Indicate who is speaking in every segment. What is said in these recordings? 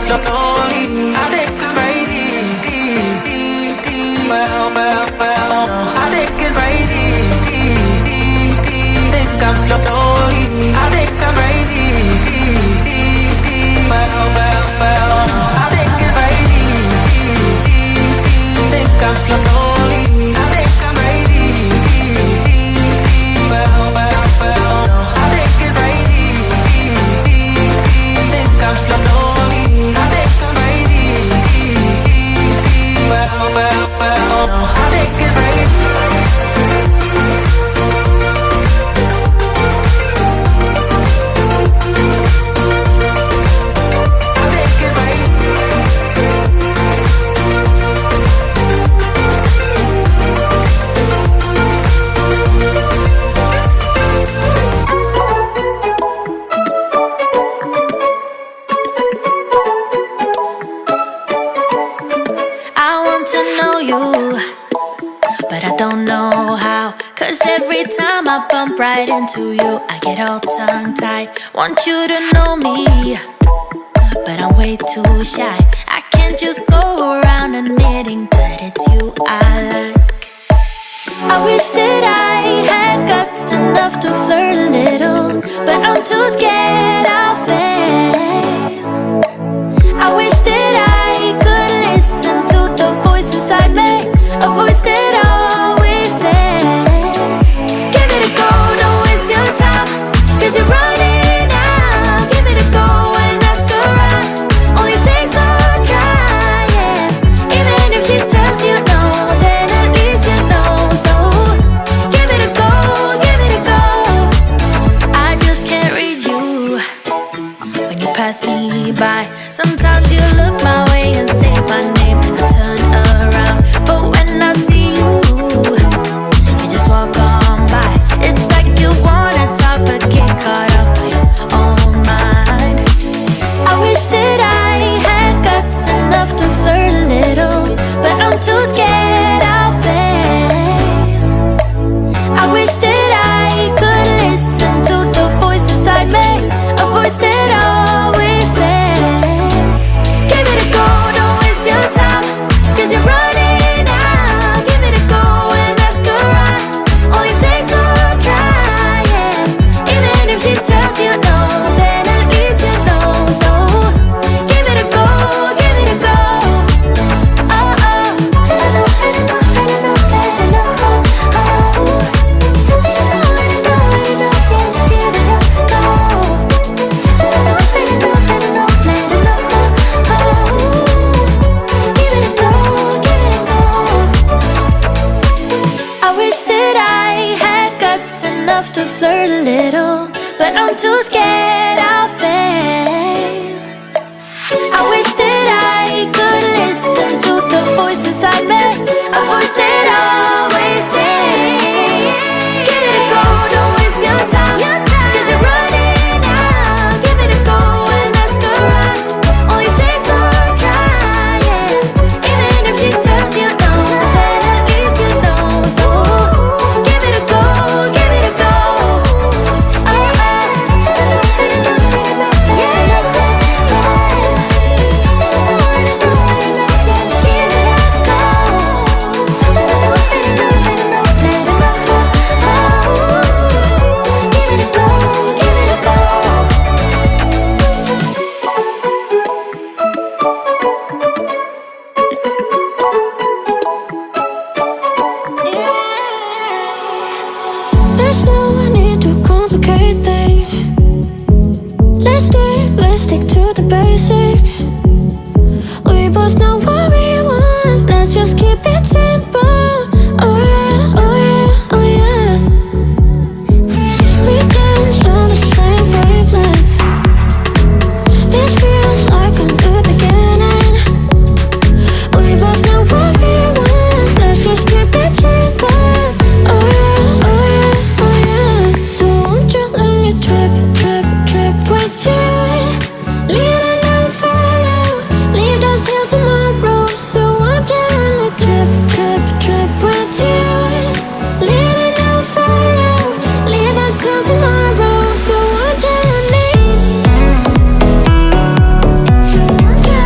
Speaker 1: slowly. I think I'm ready. Well, I think it's ready. Think I'm slowly. I think I'm ready. Well, I think it's ready. Think I'm slowly. I think I'm ready. Well, I think it's ready. Think I'm slowly. I think I'm ready. Well, I think it's ready.
Speaker 2: Every time I bump right into you, I get all tongue-tied. Want you to know me, but I'm way too shy. I can't just go around admitting that it's you I like. I wish that I had guts enough to flirt a little, but I'm too scared I'll fail. I wish that I could listen to the voice inside me, a voice that always says, give it a go, don't waste your time, 'cause you're running out. Give it a go and ask around, only takes one try, yeah. Even if she tells you no, then at least you know. So give it a go, give it a go. I just can't read you when you pass me by. Sometimes you look my way and say my name and I turn around, but when I see you, you just walk on by. It's like you wanna talk but get caught off by your own mind. I wish that I had guts enough to flirt a little, but I'm too scared I'll fail. I wish that I could listen to the voice inside me, a voice that always says, give it a go, don't waste your time, 'cause you're running out. Give it a go and ask around, only takes one try, yeah. Even if she tells you no, then at least you know. So give it a go, give it a go. Oh, oh. Let it know, let it know, let it know, let it know. Oh, let it know, let it know, let it know. Yeah, just give it a go. Let it know, let it know, let it know, let it know. Oh, give it a go, give it a go. I wish that I had guts enough to flirt a little, but I'm too scared I'll fail. I wish that I could listen to the voice inside me, a voice that always says, give it a go, don't waste your time, 'cause you're running out. Give it a go and ask around, only takes one try, yeah. Even if she tells you no, then at least you know. So give it a go, give it a go. Oh, oh. Let it know, let it know, let it know, yeah. Let it know, let it know, let it know, yeah. Just give it a go. Let it know, let it know, let it know, let it know. Oh, give it a go, give it a go.
Speaker 3: There's no need to complicate things. Let's stick to the basics. We both know what we want, let's just keep it simple. Oh yeah, oh yeah, oh yeah. We dance on the same wavelength. This feels like a new beginning. We both know what we want, let's just keep it simple. Oh yeah, oh yeah, oh yeah. So won't you let me trip, trip, trip with you? Leaning on for you, leave us till tomorrow. So won't you let me trip, trip, trip with you? Leaning on for you, leave us till tomorrow. So won't you let me? So won't you?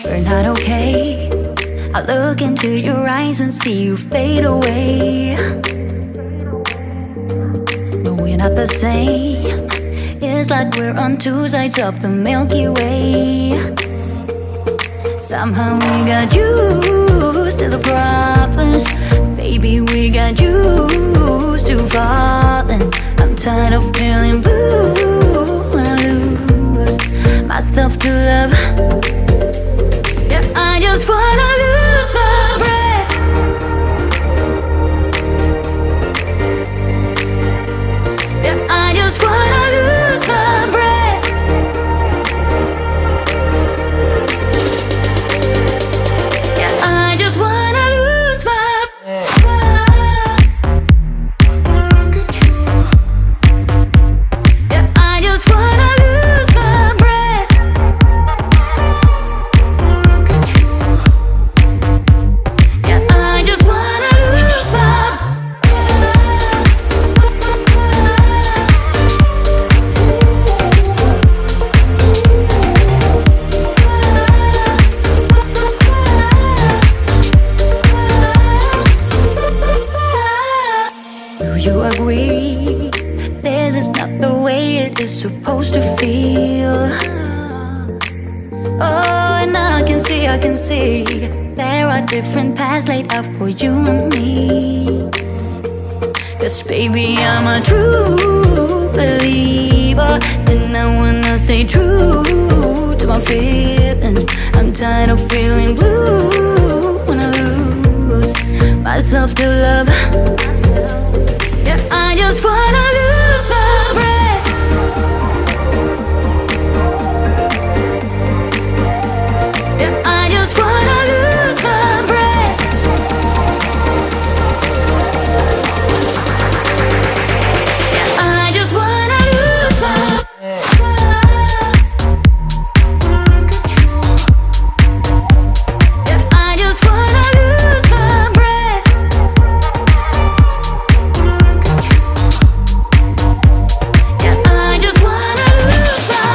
Speaker 2: we're not okay. I look into your eyes and see you fade away. But we're not the same. It's like we're on two sides of the Milky Way. Somehow we got used to the problems. Baby, we got used to falling. I'm tired of feeling blue when I lose myself to love. Yeah, I just wanna lose my breath. Yeah, I just wanna lose my breath. Yeah, I just wanna lose my breath. Yeah, I just wanna lose my breath. Yeah, I just wanna lose my Do you agree? This is not the way it is supposed to feel. Oh, and I can see there are different paths laid out for you and me. 'Cause baby, I'm a true believer, and I wanna stay true to my feelings. I'm tired of feeling blue when I lose myself to love. Yeah, I just wanna lose my breath. Yeah, I just wanna lose my breath. Yeah, I just wanna lose my breath. Yeah, I just wanna lose my breath. Yeah, I just wanna lose my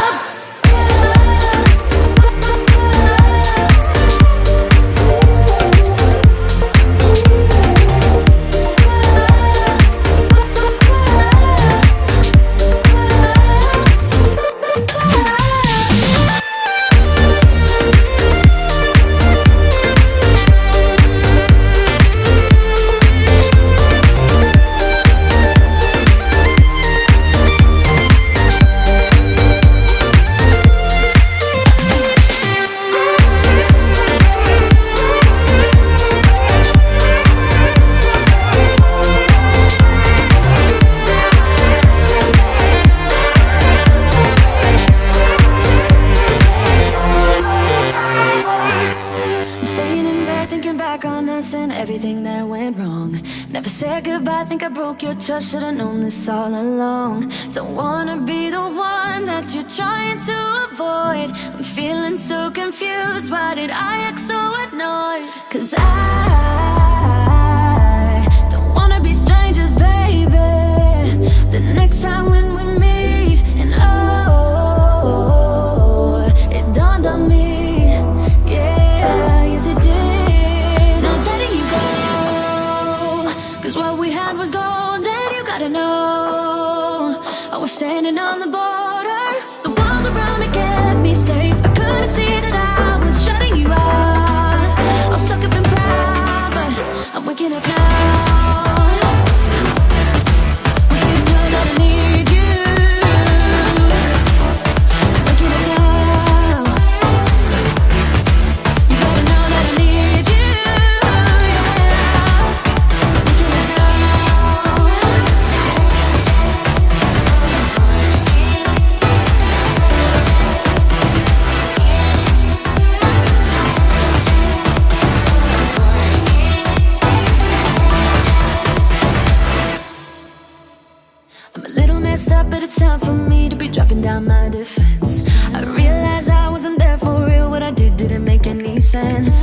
Speaker 2: I'm staying in bed thinking back on us and everything that went wrong. Never said goodbye, think I broke your trust. Should've known this all along. Don't wanna be the one that you're trying to avoid. I'm feeling so confused, why did I act so annoyed? 'Cause I don't wanna be strangers, baby. The next time when we meet, and oh, it dawned on me, yeah, yes it did. Not letting you go, 'cause what we had was gold, and you gotta know, I was standing on the border. The walls around me kept me safe. I couldn't see that I was shutting you out. I was stuck up and proud, but I'm waking up now. Want you to know that I need you. Waking up now. You gotta know that I need you. Yeah. Waking up now. I'm a little messed up, but it's time for me to be dropping down my defense. I realized I wasn't there for real. What I did didn't make any sense.